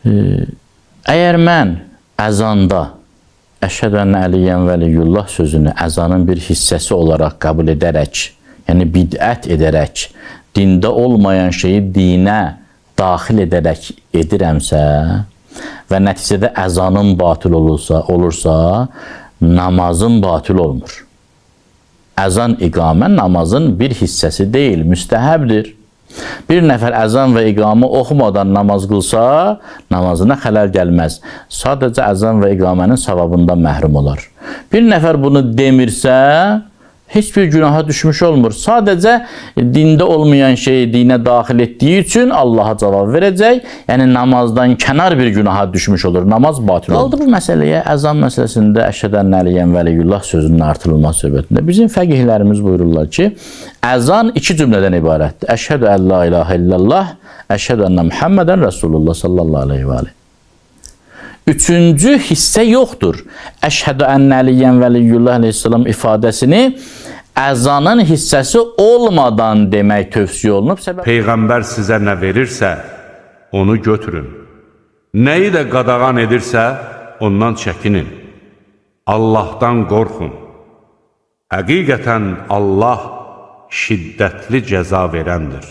Əgər mən əzanda Əşhədü ənə Əliyyən vəliyullah sözünü əzanın bir hissəsi olaraq qəbul edərək, yəni bidət edərək, dində olmayan şeyi dinə daxil edərək edirəmsə və nəticədə əzanın batıl olursa, namazın batıl olmur. Əzan, iqamə namazın bir hissəsi deyil, müstəhəbdir. Bir nəfər əzan və iqamı oxumadan namaz qılsa, namazına xələl gəlməz. Sadəcə əzan və iqamənin savabından məhrum olar. Bir nəfər bunu demirsə, heç bir günaha düşmüş olmur. Sadəcə dində olmayan şeyi dinə daxil etdiyi üçün Allaha cavab verəcək. Yəni namazdan kənar bir günaha düşmüş olur. Namaz batıl olur. Qaldı bu məsələyə, əzan məsələsində Əşhədü ənə Əliyyən vəliyullah sözünün artırılması söhbətində. Bizim fəqihlərimiz buyururlar ki, əzan iki cümlədən ibarətdir. Əşhədü ən la ilahə illallah, əşhədü ənə Muhammədən Rasulullah sallallahu aleyhi və aleyhi. Üçüncü hissə yoxdur. Əşhədü ənə Əliyyən vəliyullah aleyhissalam ifadəsini əzanın hissəsi olmadan demək tövsiyə olunub. Peyğəmbər sizə nə verirsə, onu götürün. Nəyi də qadağan edirsə, ondan çəkinin. Allahdan qorxun. Həqiqətən Allah şiddətli cəza verəndir.